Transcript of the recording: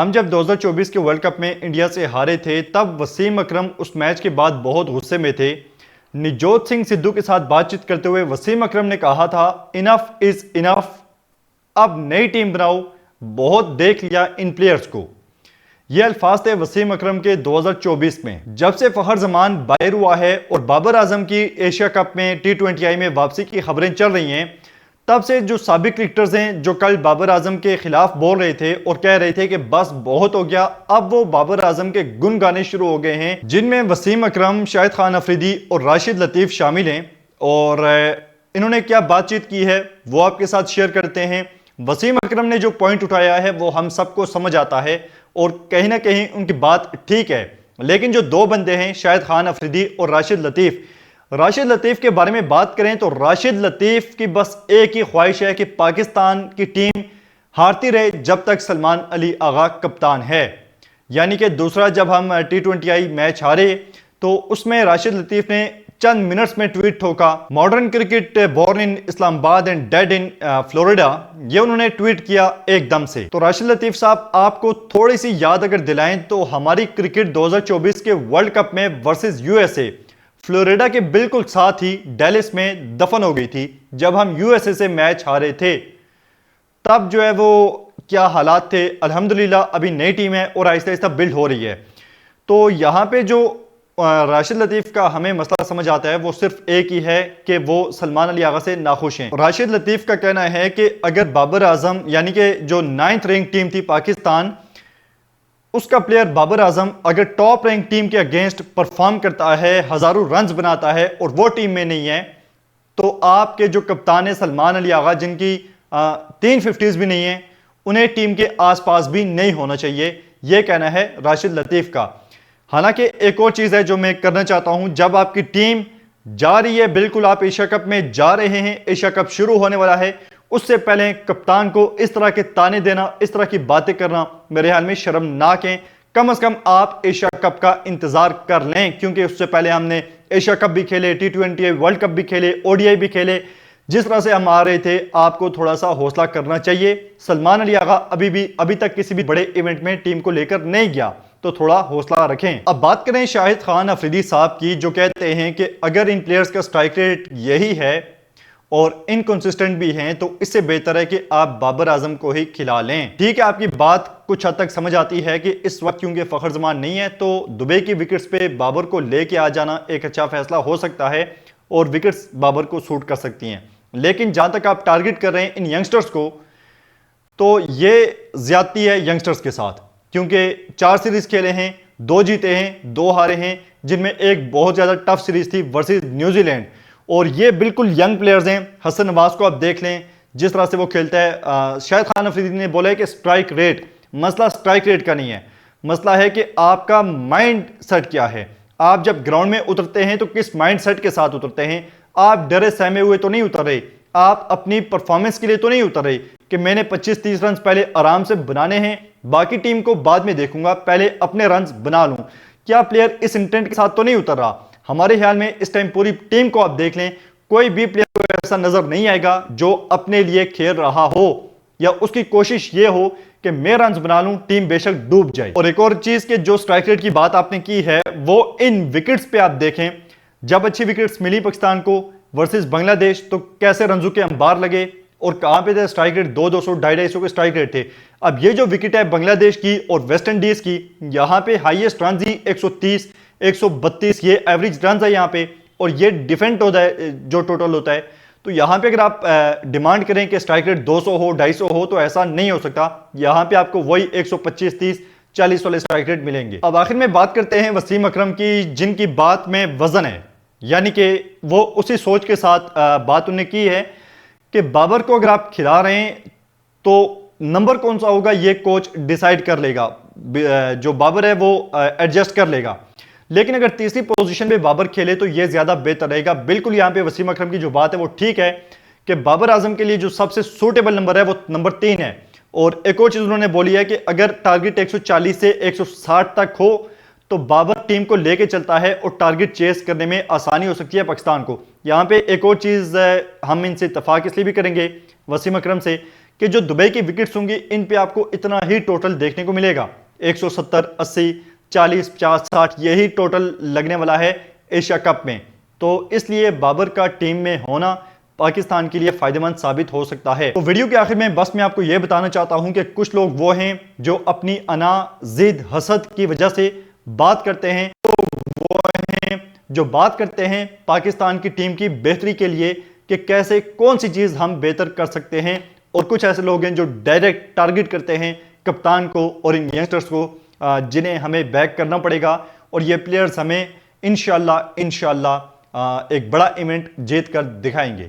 हम जब 2024 के वर्ल्ड कप में इंडिया से हारे थे तब वसीम अकरम उस मैच के बाद बहुत गुस्से में थे। नवजोत सिंह सिद्धू के साथ बातचीत करते हुए वसीम अकरम ने कहा था, इनफ इज इनफ, अब नई टीम बनाओ, बहुत देख लिया इन प्लेयर्स को। ये अल्फाज थे वसीम अकरम के 2024 में। जब से फखर जमान बाहर हुआ है और बाबर आजम की एशिया कप में T20I में वापसी की खबरें चल रही हैं, तब से जो साबिक क्रिकेटर्स हैं जो कल बाबर आजम के खिलाफ बोल रहे थे और कह रहे थे कि बस बहुत हो गया, अब वो बाबर आजम के गुन गाने शुरू हो गए हैं, जिनमें वसीम अकरम, शाहिद खान अफरीदी और राशिद लतीफ शामिल हैं। और इन्होंने क्या बातचीत की है वो आपके साथ शेयर करते हैं। वसीम अकरम ने जो पॉइंट उठाया है वो हम सबको समझ आता है और कहीं ना कहीं उनकी बात ठीक है, लेकिन जो दो बंदे हैं शाहिद खान अफरीदी और राशिद लतीफ के बारे में बात करें तो राशिद लतीफ की बस एक ही ख्वाहिश है कि पाकिस्तान की टीम हारती रहे जब तक सलमान अली आगा कप्तान है। यानी कि दूसरा जब हम T20I मैच हारे तो उसमें राशिद लतीफ ने चंद मिनट्स में ट्वीट ठोका, modern cricket born in Islamabad and dead in Florida, ये उन्होंने ट्वीट किया एकदम से। तो राशिद लतीफ साहब, आपको थोड़ी सी याद अगर दिलाएं तो हमारी क्रिकेट 2024 के वर्ल्ड कप में वर्सेस USA फ्लोरिडा के बिल्कुल साथ ही डेलिस में दफन हो गई थी जब हम USA से मैच हारे थे। तब जो है वो क्या हालात थे। अल्हम्दुलिल्लाह अभी नई टीम है और आहिस्ता आहिस्ता बिल्ड हो रही है। तो यहाँ पे जो राशिद लतीफ का हमें मसला समझ आता है वो सिर्फ एक ही है कि वो सलमान अली आगा से नाखुश हैं। राशिद लतीफ का कहना है कि अगर बाबर आजम यानी कि जो 9th रैंक टीम थी पाकिस्तान, उसका प्लेयर बाबर आजम अगर टॉप रैंक टीम के अगेंस्ट परफॉर्म करता है, हजारों रन्स बनाता है और वो टीम में नहीं है, तो आपके जो कप्तान है सलमान अली आगा, जिनकी 3 50s भी नहीं है, उन्हें टीम के आसपास भी नहीं होना चाहिए। यह कहना है राशिद लतीफ का। हालांकि एक और चीज है जो मैं करना चाहता हूं, जब आपकी टीम जा रही है, बिल्कुल आप एशिया कप में जा रहे हैं, एशिया कप शुरू होने वाला है, उससे पहले कप्तान को इस तरह के ताने देना, इस तरह की बातें करना मेरे ख्याल में शर्मनाक है। कम से कम आप एशिया कप का इंतजार कर लें, क्योंकि उससे पहले हमने एशिया कप भी खेले, T20I वर्ल्ड कप भी खेले, ODI भी खेले। जिस तरह से हम आ रहे थे, आपको थोड़ा सा हौसला करना चाहिए। सलमान अली आगा अभी तक किसी भी बड़े इवेंट में टीम को लेकर नहीं गया, तो थोड़ा हौसला रखें। अब बात करें शाहिद खान अफरीदी साहब की, जो कहते हैं कि अगर इन प्लेयर्स का स्ट्राइक रेट यही है और इनकंसिस्टेंट भी हैं तो इससे बेहतर है कि आप बाबर आजम को ही खिला लें। ठीक है, आपकी बात कुछ हद तक समझ आती है कि इस वक्त क्योंकि फखर जमान नहीं है तो दुबई की विकेट्स पे बाबर को लेके आ जाना एक अच्छा फैसला हो सकता है और विकेट्स बाबर को सूट कर सकती हैं। लेकिन जहां तक आप टारगेट कर रहे हैं इन यंगस्टर्स को, तो ये ज्यादती है यंगस्टर्स के साथ, क्योंकि 4 सीरीज खेले हैं, 2 जीते हैं, 2 हारे हैं, जिनमें एक बहुत ज्यादा टफ सीरीज थी वर्सेस न्यूजीलैंड। और ये बिल्कुल यंग प्लेयर्स हैं। हसन नवाज को आप देख लें जिस तरह से वो खेलता है। शाहिद खान अफरीदी ने बोला है कि स्ट्राइक रेट, मसला स्ट्राइक रेट का नहीं है, मसला है कि आपका माइंड सेट क्या है। आप जब ग्राउंड में उतरते हैं तो किस माइंड सेट के साथ उतरते हैं। आप डरे सहमे हुए तो नहीं उतर रहे, आप अपनी परफॉर्मेंस के लिए तो नहीं उतर रहे कि मैंने 25-30 रन पहले आराम से बनाने हैं, बाकी टीम को बाद में देखूंगा, पहले अपने रन बना लूं। क्या प्लेयर इस इंटेंट के साथ तो नहीं उतर रहा। हमारे ख्याल में इस टाइम पूरी टीम को आप देख लें, कोई भी प्लेयर को ऐसा नजर नहीं आएगा जो अपने लिए खेल रहा हो या उसकी कोशिश ये हो कि मैं रन बना लूं, टीम बेशक डूब जाए। और एक और चीज के जो स्ट्राइक रेट की बात आपने की है वो इन विकेट्स पे आप देखें, जब अच्छी विकेट्स मिली पाकिस्तान को वर्सेस बांग्लादेश तो कैसे रंजू के अंबार लगे और कहां पे थे स्ट्राइक रेट 200-200 250 के स्ट्राइक रेट थे। अब ये जो विकेट है बांग्लादेश की और वेस्ट इंडीज की, यहां पे हाईएस्ट रन ही 130 132 ये एवरेज रन है यहां पे, और ये डिफेंड होता है जो टोटल होता है। तो यहां पे अगर आप डिमांड करें कि स्ट्राइक रेट 200 हो 250 हो तो ऐसा नहीं हो सकता। यहां पे आपको वही 125 30 40 वाले स्ट्राइक रेट मिलेंगे। अब आखिर में बात करते हैं वसीम अकरम की, जिनकी बात में वजन है, यानी कि वो उसी सोच के साथ बात उन्हें की है कि बाबर को अगर आप खिला रहे हैं तो नंबर कौन सा होगा ये कोच डिसाइड कर लेगा, जो बाबर है वो एडजस्ट कर लेगा। लेकिन अगर तीसरी पोजीशन पे बाबर खेले तो यह ज्यादा बेहतर रहेगा। बिल्कुल यहां पे वसीम अकरम की जो बात है वो ठीक है कि बाबर आजम के लिए जो सबसे सूटेबल नंबर है वो नंबर 3 है। और एक और चीज उन्होंने बोली है कि अगर टारगेट 140 से 160 तक हो तो बाबर टीम को लेके चलता है और टारगेट चेस करने में आसानी हो सकती है पाकिस्तान को। यहां पे एक और चीज हम इनसे इत्तफाक इसलिए भी करेंगे वसीम अकरम से कि जो दुबई की विकेट्स होंगी इन पे आपको इतना ही टोटल देखने को मिलेगा। 170, 80, 40, 50, 60 यही टोटल लगने वाला है एशिया कप में। तो इसलिए बाबर का टीम में होना पाकिस्तान के लिए फायदेमंद साबित हो सकता है। तो वीडियो के आखिर में बस मैं आपको यह बताना चाहता हूं कि कुछ लोग वो हैं जो अपनी अना, जिद, हसद की वजह से बात करते हैं, तो वो हैं जो बात करते हैं पाकिस्तान की टीम की बेहतरी के लिए कि कैसे कौन सी चीज हम बेहतर कर सकते हैं। और कुछ ऐसे लोग हैं जो डायरेक्ट टारगेट करते हैं कप्तान को और इन यंगस्टर्स को, जिन्हें हमें बैक करना पड़ेगा और ये प्लेयर्स हमें इंशाल्लाह एक बड़ा इवेंट जीत कर दिखाएंगे।